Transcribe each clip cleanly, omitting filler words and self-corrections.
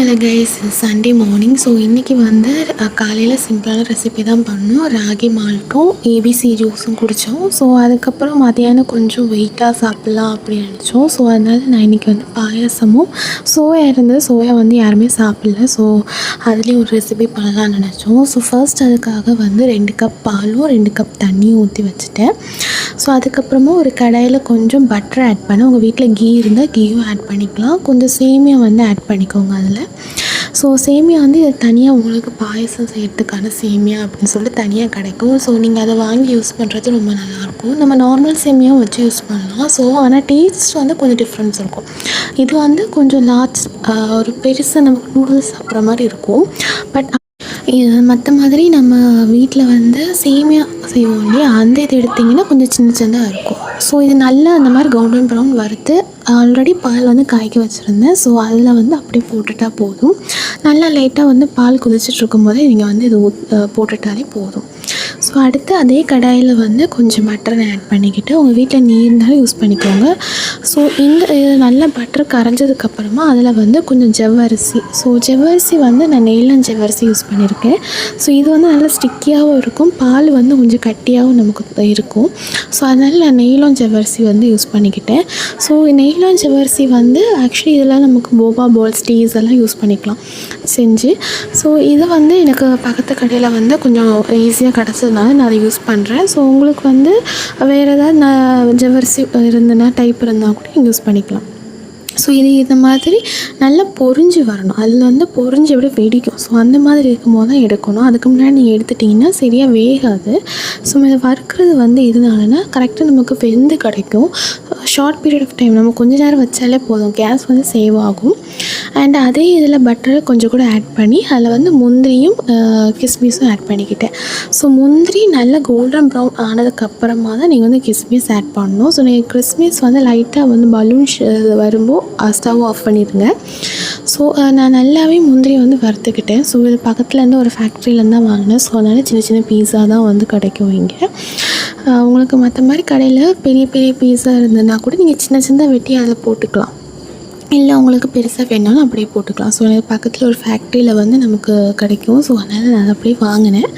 Hello guys, Sunday morning. So இன்றைக்கி வந்து காலையில் சிம்பிளான ரெசிபி தான் பண்ணோம். ராகி மால்ட்டும் ஏபிசி ஜூஸும் குடித்தோம். ஸோ அதுக்கப்புறம் மதியானம் கொஞ்சம் வெயிட்டாக சாப்பிட்லாம் அப்படின்னு நினச்சோம். ஸோ அதனால் நான் இன்றைக்கி வந்து பாயாசமும் சோயா இருந்தது. சோயா வந்து யாருமே சாப்பிடல. ஸோ அதுலேயும் ஒரு ரெசிபி பண்ணலாம்னு நினச்சோம். ஸோ ஃபர்ஸ்ட் அதுக்காக வந்து 2 கப் பாலும் 2 கப் தண்ணியும் ஊற்றி வச்சுட்டேன். ஸோ அதுக்கப்புறமா ஒரு கடாயில் கொஞ்சம் பட்டர் ஆட் பண்ணேன். உங்கள் வீட்டில் கீ இருந்தால் கீயும் ஆட் பண்ணிக்கலாம். கொஞ்சம் சேமியா வந்து ஆட் பண்ணிக்கோங்க அதில். ஸோ சேமியா வந்து இது தனியாக உங்களுக்கு பாயசம் செய்கிறதுக்கான சேமியா அப்படின்னு சொல்லிட்டு தனியாக கிடைக்கும். ஸோ நீங்கள் அதை வாங்கி யூஸ் பண்ணுறது ரொம்ப நல்லாயிருக்கும். நம்ம நார்மல் சேமியாவும் வச்சு யூஸ் பண்ணலாம். ஸோ ஆனால் டேஸ்ட் வந்து கொஞ்சம் டிஃப்ரென்ஸ் இருக்கும். இது வந்து கொஞ்சம் லார்ஜ், ஒரு பெருசாக நமக்கு நூடுல்ஸ் சாப்பிட்ற மாதிரி இருக்கும். பட் இது மற்ற மாதிரி நம்ம வீட்டில் வந்து சேமியா செய்வோம் இல்லையா, அந்த இது எடுத்திங்கன்னா கொஞ்சம் சின்ன சின்னதாக இருக்கும். ஸோ இது நல்லா அந்த மாதிரி கோல்டன் ப்ரௌன் வறுத்து ஆல்ரெடி பால் வந்து காய்க்க வச்சுருந்தேன். ஸோ அதில் வந்து அப்படியே போட்டுட்டா போதும். நல்லா லைட்டாக வந்து பால் கொதிச்சிட்ருக்கும் போதே நீங்கள் வந்து இது போட்டுட்டாலே போதும். ஸோ அடுத்து அதே கடாயில் வந்து கொஞ்சம் பட்டரை ஆட் பண்ணிக்கிட்டு உங்கள் வீட்டில் நெய் இருந்தாலும் யூஸ் பண்ணிக்கோங்க. ஸோ இந்த நல்லா பட்டர் கரைஞ்சதுக்கப்புறமா அதில் வந்து கொஞ்சம் ஜவ்வரிசி. ஸோ ஜவ்வரிசி வந்து நான் நெய்லாம் ஜவ்வரிசி யூஸ் பண்ணியிருக்கேன். ஸோ இது வந்து நல்லா ஸ்டிக்கியாகவும் இருக்கும், பால் வந்து கொஞ்சம் கட்டியாகவும் நமக்கு இருக்கும். ஸோ அதனால் நான் நெய்லாம் ஜவ்வரிசி வந்து யூஸ் பண்ணிக்கிட்டேன். ஸோ நெய்லாம் ஜவ்வரிசி வந்து ஆக்சுவலி இதெல்லாம் நமக்கு போபா பால்ஸ் டீஸ் எல்லாம் யூஸ் பண்ணிக்கலாம் செஞ்சு. ஸோ இது வந்து எனக்கு பக்கத்து கடையில் வந்து கொஞ்சம் ஈஸியாக கிடச்சதுனால நான் அதை யூஸ் பண்ணுறேன். ஸோ உங்களுக்கு வந்து வேறு ஏதாவது ஜவ்வரிசி இருந்ததுன்னா டைப் இருந்தால் கூட நீங்கள் யூஸ் பண்ணிக்கலாம். ஸோ இது இந்த மாதிரி நல்லா பொரிஞ்சு வரணும். அதில் வந்து பொரிஞ்சு எப்படி வெடிக்கும். ஸோ அந்த மாதிரி இருக்கும் போது தான் எடுக்கணும். அதுக்கு முன்னாடி நீங்கள் எடுத்துட்டிங்கன்னா சரியாக வேகாது. ஸோ இதை வறுக்கிறது வந்து இதனாலனா கரெக்டாக நமக்கு வெந்து கிடைக்கும். ஷார்ட் பீரியட் ஆஃப் டைம் நம்ம கொஞ்சம் நேரம் வச்சாலே போதும், கேஸ் வந்து சேவ் ஆகும். அண்ட் அதே இதில் பட்டரை கொஞ்சம் கூட ஆட் பண்ணி அதில் வந்து முந்திரியும் கிஸ்மிஸும் ஆட் பண்ணிக்கிட்டேன். ஸோ முந்திரி நல்லா கோல்டன் ப்ரௌன் ஆனதுக்கப்புறமா தான் நீங்கள் வந்து கிஸ்மிஸ் ஆட் பண்ணணும். ஸோ நீங்கள் கிஸ்மிஸ் வந்து லைட்டாக வந்து பலூன் வரும்போது ஸ்டவ் ஆஃப் பண்ணிடுங்க. ஸோ நான் நல்லாவே முந்திரி வந்து வறுத்துக்கிட்டேன். ஸோ இது பக்கத்துலேருந்து ஒரு ஃபேக்ட்ரியிலேருந்து தான் வாங்கினேன். ஸோ அதனால் சின்ன சின்ன பீஸா தான் வந்து கிடைக்கும் இங்கே. உங்களுக்கு மற்ற மாதிரி கடையில் பெரிய பெரிய பீஸா இருந்ததுன்னா கூட நீங்கள் சின்ன சின்னதாக வெட்டி அதில் போட்டுக்கலாம். இல்லை உங்களுக்கு பெருசாக வேணாலும் அப்படியே போட்டுக்கலாம். ஸோ எனக்கு பக்கத்தில் ஒரு ஃபேக்ட்ரியில் வந்து நமக்கு கிடைக்கும். ஸோ அதனால் நான் அப்படியே வாங்கினேன்.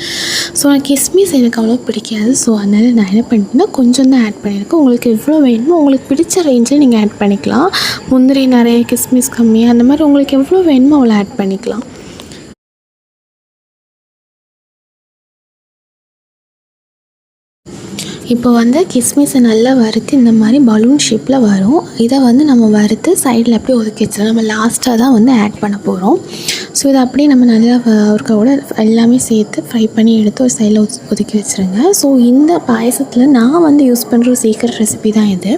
ஸோ கிஸ்மிஸ் எனக்கு அவ்வளோ பிடிக்காது. ஸோ அதனால் நான் என்ன பண்ணிட்டேன்னா கொஞ்சம் தான் ஆட் பண்ணியிருக்கேன். உங்களுக்கு எவ்வளோ வேணுமோ உங்களுக்கு பிடிச்ச ரேஞ்சில் நீங்கள் ஆட் பண்ணிக்கலாம். முந்திரி நிறைய, கிஸ்மிஸ் கம்மியாக, அந்த மாதிரி உங்களுக்கு எவ்வளோ வேணுமோ அவ்வளோ ஆட் பண்ணிக்கலாம். இப்போ வந்து கிஸ்மிஸை நல்லா வறுத்து இந்த மாதிரி பலூன் ஷேப்பில் வரும். இதை வந்து நம்ம வறுத்து சைடில் அப்படியே ஒதுக்கி வச்சிடலாம். நம்ம லாஸ்ட்டாக தான் வந்து ஆட் பண்ண போகிறோம். ஸோ இதை அப்படியே நம்ம நல்லா ஒருக்கோட எல்லாமே சேர்த்து ஃப்ரை பண்ணி எடுத்து ஒரு சைடில் ஒதுக்கி வச்சுருங்க. ஸோ இந்த பாயசத்தில் நான் வந்து யூஸ் பண்ணுற ஒரு சீக்ரெட் ரெசிபி தான் இது.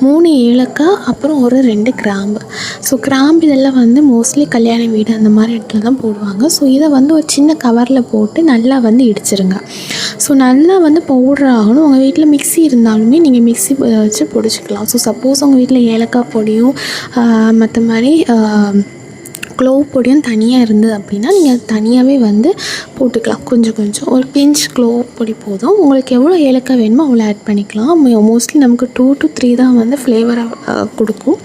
3 ஏலக்காய், அப்புறம் ஒரு 2 கிராம்பு. ஸோ கிராம்பு இதெல்லாம் வந்து மோஸ்ட்லி கல்யாண வீடு அந்த மாதிரி இடத்துல தான் போடுவாங்க. ஸோ இதை வந்து ஒரு சின்ன கவரில் போட்டு நல்லா வந்து இடிச்சிருங்க. ஸோ நல்லா வந்து பவுடர் ஆகணும். உங்கள் வீட்டில் மிக்ஸி இருந்தாலுமே நீங்கள் மிக்ஸி வச்சு பொடிச்சிக்கலாம். ஸோ சப்போஸ் உங்கள் வீட்டில் ஏலக்காய் பொடியும் மற்ற மாதிரி க்ளோவ் பொடியும் தனியாக இருந்தது அப்படின்னா நீங்கள் தனியாகவே வந்து போட்டுக்கலாம். கொஞ்சம் ஒரு பிஞ்ச் க்ளோவ் பொடி போதும். உங்களுக்கு எவ்வளோ ஏலக்காய் வேணுமோ அவ்வளோ ஆட் பண்ணிக்கலாம். மோஸ்ட்லி நமக்கு 2 to 3 தான் வந்து ஃப்ளேவராக கொடுக்கும்.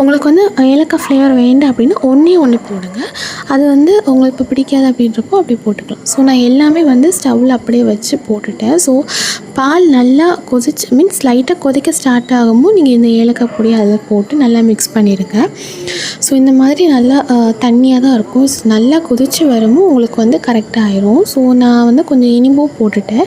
உங்களுக்கு வந்து ஏலக்காய் ஃப்ளேவர் வேண்டாம் அப்படின்னா ஒன்று போடுங்க. அது வந்து உங்களுக்கு இப்போ பிடிக்காது அப்படின்றப்போ அப்படியே போட்டுக்கலாம். ஸோ நான் எல்லாமே வந்து ஸ்டவ்வில் அப்படியே வச்சு போட்டுட்டேன். ஸோ பால் நல்லா மீன்ஸ் லைட்டாக கொதிக்க ஸ்டார்ட் ஆகும்போது நீங்கள் இந்த ஏலக்காய் பொடி அதில் போட்டு நல்லா மிக்ஸ் பண்ணிடுங்க. ஸோ இந்த மாதிரி நல்லா தண்ணியாக தான் இருக்கும். நல்லா கொதித்து வரும்போது உங்களுக்கு வந்து கரெக்டாக ஆயிரும். ஸோ நான் வந்து கொஞ்சம் இனிப்பும் போட்டுட்டேன்.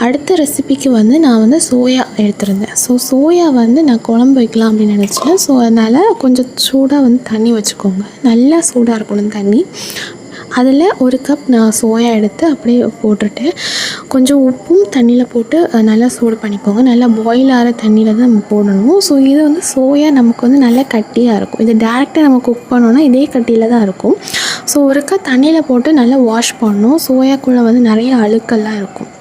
அடுத்த ரெசிபிக்கு வந்து நான் வந்து சோயா எடுத்துருந்தேன். ஸோ சோயா வந்து நான் குழம்பு வைக்கலாம் அப்படின்னு நினச்சேன். ஸோ அதனால் கொஞ்சம் சூடாக வந்து தண்ணி வச்சுக்கோங்க. நல்லா சூடாக இருக்கணும் தண்ணி. அதில் 1 கப் நான் சோயா எடுத்து அப்படியே போட்டுட்டேன். கொஞ்சம் உப்பும் தண்ணியில் போட்டு நல்லா சூடு பண்ணிக்கோங்க. நல்லா பாயில் ஆகிற தண்ணியில் தான் நம்ம போடணும். ஸோ இது வந்து சோயா நமக்கு வந்து நல்லா கட்டியாக இருக்கும். இது டேரெக்டாக நம்ம குக் பண்ணோன்னா இதே கட்டியில் தான் இருக்கும். ஸோ 1 கப் தண்ணியில் போட்டு நல்லா வாஷ் பண்ணணும். சோயாக்குள்ளே வந்து நிறைய அழுக்கெல்லாம் இருக்கும்.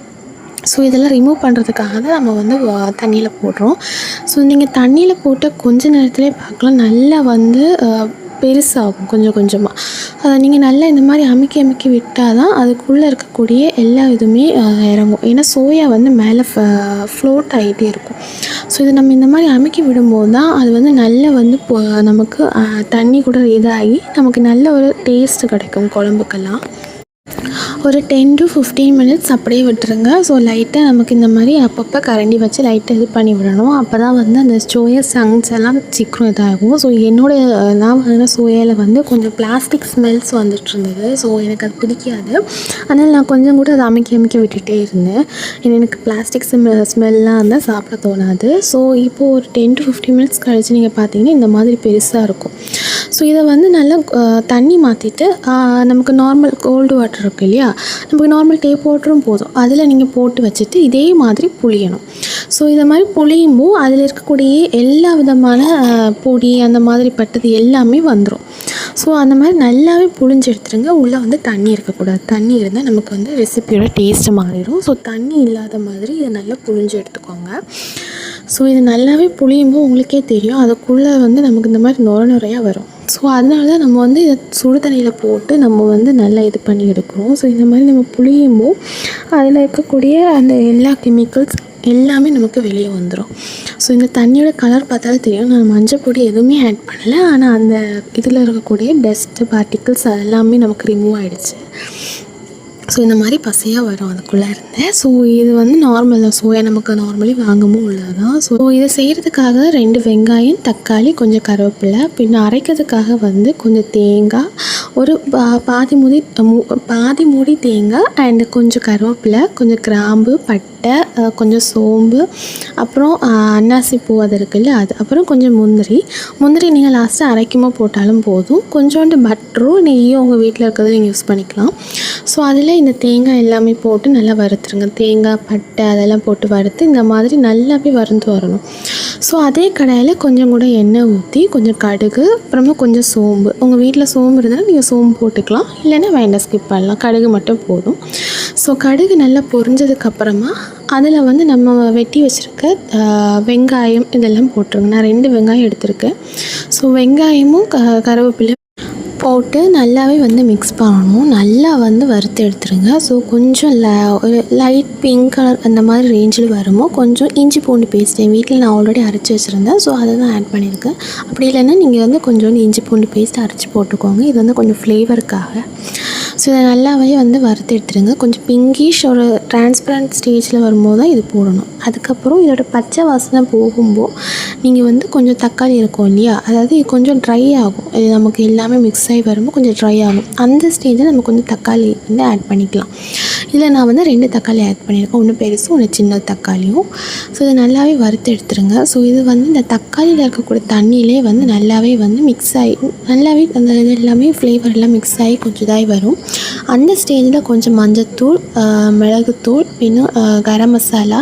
ஸோ இதெல்லாம் ரிமூவ் பண்ணுறதுக்காக தான் நம்ம வந்து தண்ணியில் போடுறோம். ஸோ நீங்கள் தண்ணியில் போட்டு கொஞ்ச நேரத்துலேயே பார்க்கலாம் நல்லா வந்து பெருசாகும் கொஞ்சமாக. அதை நீங்கள் நல்லா இந்த மாதிரி அமுக்கி விட்டால் தான் அதுக்குள்ளே இருக்கக்கூடிய எல்லா இதுவுமே இறங்கும். ஏன்னா சோயா வந்து மேலே ஃப்ளோட் ஆகிட்டே இருக்கும். ஸோ இதை நம்ம இந்த மாதிரி அமுக்கி விடும்போது தான் அது வந்து நல்லா வந்து நமக்கு தண்ணி கூட இதாகி நமக்கு நல்ல ஒரு டேஸ்ட்டு கிடைக்கும் குழம்புக்கெல்லாம். ஒரு 10 to 15 மினிட்ஸ் அப்படியே விட்டுருங்க. ஸோ லைட்டாக நமக்கு இந்த மாதிரி அப்பப்போ கரண்டி வச்சு லைட்டாக இது பண்ணி விடணும். அப்போ தான் வந்து அந்த சோயா சங்க்ஸ் எல்லாம் சீக்கிரம் இதாகும். ஸோ நான் வாங்கின சோயாவில் வந்து கொஞ்சம் பிளாஸ்டிக் ஸ்மெல்ஸ் வந்துட்டு இருந்தது. ஸோ எனக்கு அது பிடிக்காது. அதனால் நான் கொஞ்சம் கூட அதை அமுக்கி விட்டுகிட்டே இருந்தேன். எனக்கு பிளாஸ்டிக் ஸ்மெல்லாம் இருந்தால் சாப்பிட தோணாது. ஸோ இப்போது ஒரு 10 to 15 மினிட்ஸ் கழிச்சு நீங்கள் பார்த்தீங்கன்னா இந்த மாதிரி பெருசாக இருக்கும். ஸோ இதை வந்து நல்லா தண்ணி மாற்றிட்டு நமக்கு நார்மல் கோல்டு வாட்டர் இருக்குது இல்லையா, நமக்கு நார்மல் டேப் வாட்டரும் போதும், அதில் நீங்கள் போட்டு வச்சுட்டு இதே மாதிரி புளியணும். ஸோ இதை மாதிரி புளியும்போது அதில் இருக்கக்கூடிய எல்லா விதமான பொடி அந்த மாதிரி பட்டது எல்லாமே வந்துடும். ஸோ அந்த மாதிரி நல்லாவே புளிஞ்சு எடுத்துருங்க. உள்ளே வந்து தண்ணி இருக்கக்கூடாது. தண்ணி இருந்தால் நமக்கு வந்து ரெசிபியோட டேஸ்ட்டு மாறிடும். ஸோ தண்ணி இல்லாத மாதிரி இதை நல்லா புளிஞ்சு எடுத்துக்கோங்க. ஸோ இது நல்லாவே புளியும்போது உங்களுக்கே தெரியும் அதுக்குள்ளே வந்து நமக்கு இந்த மாதிரி நுரையாக வரும். ஸோ அதனால தான் நம்ம வந்து இதை சுடு தண்ணியில் போட்டு நம்ம வந்து நல்லா இது பண்ணி எடுக்கிறோம். ஸோ இந்த மாதிரி நம்ம புளியும்போது அதில் இருக்கக்கூடிய அந்த எல்லா கெமிக்கல்ஸ் எல்லாமே நமக்கு வெளியே வந்துடும். ஸோ இந்த தண்ணியோட கலர் பார்த்தாலே தெரியும், நான் மஞ்சள் பொடி எதுவுமே ஆட் பண்ணலை. ஆனால் அந்த இதில் இருக்கக்கூடிய டஸ்ட்டு பார்ட்டிகிள்ஸ் எல்லாமே நமக்கு ரிமூவ் ஆகிடுச்சு. ஸோ இந்த மாதிரி பசையாக வரும் அதுக்குள்ளே இருந்தேன். ஸோ இது வந்து நார்மல் தான், சோயா நமக்கு நார்மலி வாங்கவும் உள்ளது தான். ஸோ இதை செய்கிறதுக்காக 2 வெங்காயம், தக்காளி, கொஞ்சம் கருவேப்பிலை, பின்ன அரைக்கிறதுக்காக வந்து கொஞ்சம் தேங்காய், ஒரு பாதி மூடி தேங்காய் அண்டு கொஞ்சம் கருவேப்பிலை, கொஞ்சம் கிராம்பு, பட்டை, கொஞ்சம் சோம்பு, அப்புறம் அன்னாசி பூ அது இருக்குல்ல அது, அப்புறம் கொஞ்சம் முந்திரி நீங்கள் லாஸ்ட்டாக அரைக்கும்போது போட்டாலும் போதும். கொஞ்சோண்டு பட்டரும் நெய்யும் உங்கள் வீட்டில் இருக்கிறது நீங்கள் யூஸ் பண்ணிக்கலாம். ஸோ அதில் இந்த தேங்காய் எல்லாமே போட்டு நல்லா வறுத்துருங்க. தேங்காய், பட்டை அதெல்லாம் போட்டு வறுத்து இந்த மாதிரி நல்லாவே வறுந்து வரணும். ஸோ அதே கடாயில் கொஞ்சம் கூட எண்ணெய் ஊற்றி கொஞ்சம் கடுகு, அப்புறமா கொஞ்சம் சோம்பு, உங்கள் வீட்டில் சோம்பு இருந்தாலும் நீங்கள் சோம்பு போட்டுக்கலாம், இல்லைன்னா வேண்டாம் ஸ்கிப் பண்ணலாம், கடுகு மட்டும் போதும். ஸோ கடுகு நல்லா பொரிஞ்சதுக்கப்புறமா அதில் வந்து நம்ம வெட்டி வச்சுருக்க வெங்காயம் இதெல்லாம் போட்டுருங்க. நான் 2 வெங்காயம் எடுத்திருக்கேன். ஸோ வெங்காயமும் கருவேப்பிலை போட்டு நல்லாவே வந்து மிக்ஸ் பண்ணணும். நல்லா வந்து வறுத்து எடுத்துருங்க. ஸோ கொஞ்சம் ஒரு லைட் பிங்க் கலர் அந்த மாதிரி ரேஞ்சில் வருமோ கொஞ்சம் இஞ்சி பூண்டு பேஸ்ட் என் வீட்டில் நான் ஆல்ரெடி அரைச்சி வச்சுருந்தேன். ஸோ அதை தான் ஆட் பண்ணியிருக்கேன். அப்படி இல்லைன்னா நீங்கள் வந்து கொஞ்சோண்டு இஞ்சி பூண்டு பேஸ்ட் அரைச்சி போட்டுக்கோங்க. இது வந்து கொஞ்சம் ஃப்ளேவருக்காக. ஸோ இதை நல்லாவே வந்து வறுத்து எடுத்துருங்க. கொஞ்சம் பிங்கிஷ் ஒரு டிரான்ஸ்பரண்ட் ஸ்டேஜில் வரும்போது தான் இது போடணும். அதுக்கப்புறம் இதோட பச்சை வாசனை போகும்போது நீங்கள் வந்து கொஞ்சம் தக்காளி இருக்கும் இல்லையா, அதாவது கொஞ்சம் ட்ரை ஆகும். இது நமக்கு எல்லாமே மிக்ஸ் ஆகி வரும்போது கொஞ்சம் ட்ரை ஆகும். அந்த ஸ்டேஜில் நம்ம கொஞ்சம் தக்காளி வந்து ஆட் பண்ணிக்கலாம். இதில் நான் வந்து 2 தக்காளி ஆட் பண்ணியிருக்கேன். ஒன்று பெருசு, ஒன்று சின்ன தக்காளியும். ஸோ இதை நல்லாவே வறுத்து எடுத்துருங்க. ஸோ இது வந்து இந்த தக்காளியில் இருக்கக்கூடிய தண்ணியிலே வந்து நல்லாவே வந்து மிக்ஸ் ஆகி நல்லாவே அந்த இது எல்லாமே ஃப்ளேவர் எல்லாம் மிக்ஸ் ஆகி கொஞ்சம் இதாகி வரும். அந்த ஸ்டேஜில் கொஞ்சம் மஞ்சத்தூள், மிளகுத்தூள், பின்னும் கரம் மசாலா,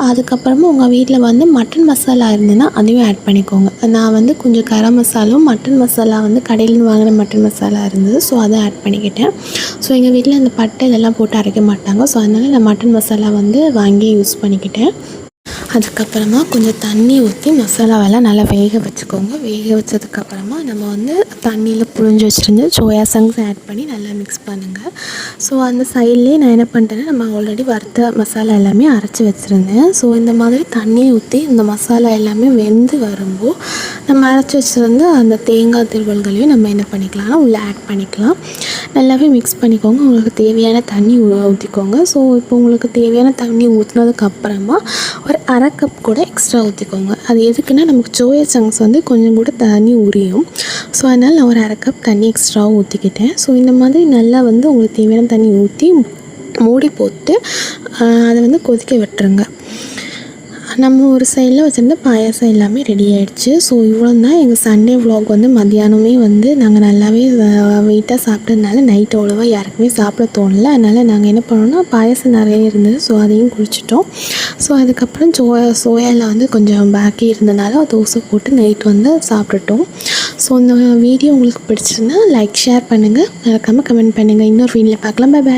அதுக்கப்புறமா உங்கள் வீட்டில் வந்து மட்டன் மசாலா இருந்ததுன்னா அதையும் ஆட் பண்ணிக்கோங்க. நான் வந்து கொஞ்சம் கரம் மசாலாவும் மட்டன் மசாலா வந்து கடையிலேருந்து வாங்கின மட்டன் மசாலா இருந்தது. ஸோ அதை ஆட் பண்ணிக்கிட்டேன். ஸோ எங்கள் வீட்டில் அந்த பட்டை இதெல்லாம் போட்டு அரைக்க மாட்டாங்க. ஸோ அதனால் நான் மட்டன் மசாலா வந்து வாங்கி யூஸ் பண்ணிக்கிட்டேன். அதுக்கப்புறமா கொஞ்சம் தண்ணி ஊற்றி மசாலாவெல்லாம் நல்லா வேக வச்சுக்கோங்க. வேக வச்சதுக்கப்புறமா நம்ம வந்து தண்ணியில் புழிஞ்சு வச்சுருந்து சோயா சங்க்ஸ் ஆட் பண்ணி நல்லா மிக்ஸ் பண்ணுங்கள். ஸோ அந்த சைட்லேயே நான் என்ன பண்ணிட்டேன்னா நம்ம ஆல்ரெடி வறுத்த மசாலா எல்லாமே அரைச்சி வச்சுருந்தேன். ஸோ இந்த மாதிரி தண்ணியை ஊற்றி இந்த மசாலா எல்லாமே வெந்து வரும்போது நம்ம அரைச்சி வச்சுருந்து அந்த தேங்காய் திருவல்களையும் நம்ம என்ன பண்ணிக்கலாம்னா உள்ளே ஆட் பண்ணிக்கலாம். நல்லாவே மிக்ஸ் பண்ணிக்கோங்க. உங்களுக்கு தேவையான தண்ணி ஊற்றிக்கோங்க. ஸோ இப்போ உங்களுக்கு தேவையான தண்ணி ஊற்றினதுக்கப்புறமா ஒரு அரை கப் கூட எக்ஸ்ட்ரா ஊற்றிக்கோங்க. அது எதுக்குன்னா நமக்கு சோயா சங்க்ஸ் வந்து கொஞ்சம் கூட தண்ணி உரியும். ஸோ அதனால் நான் ஒரு அரை கப் தண்ணி எக்ஸ்ட்ராவும் ஊற்றிக்கிட்டேன். ஸோ இந்த மாதிரி நல்லா வந்து உங்களுக்கு தேவையான தண்ணி ஊற்றி மூடி போட்டு அதை வந்து கொதிக்க விட்டுருங்க. நம்ம ஒரு சைடில் வச்சுருந்த பாயாசம் எல்லாமே ரெடி ஆகிடுச்சு. ஸோ இவ்வளோ தான் எங்கள் சண்டே விலாக். வந்து மத்தியானமே வந்து நாங்கள் நல்லாவே வெயிட்டாக சாப்பிட்டதுனால நைட் அவ்வளோவா யாருக்குமே சாப்பிட தோணலை. அதனால் நாங்கள் என்ன பண்ணோன்னா பாயாசம் நிறைய இருந்தது. ஸோ அதையும் குடிச்சிட்டோம். ஸோ அதுக்கப்புறம் சோயாவில் வந்து கொஞ்சம் பாக்கி இருந்தனால தோசை போட்டு நைட் வந்து சாப்பிட்டுட்டோம். ஸோ இந்த வீடியோ உங்களுக்கு பிடிச்சிருந்தா லைக் ஷேர் பண்ணுங்கள், மறக்காமல் கமெண்ட் பண்ணுங்கள். இன்னொரு வீடியோவில் பார்க்கலாம். Bye bye.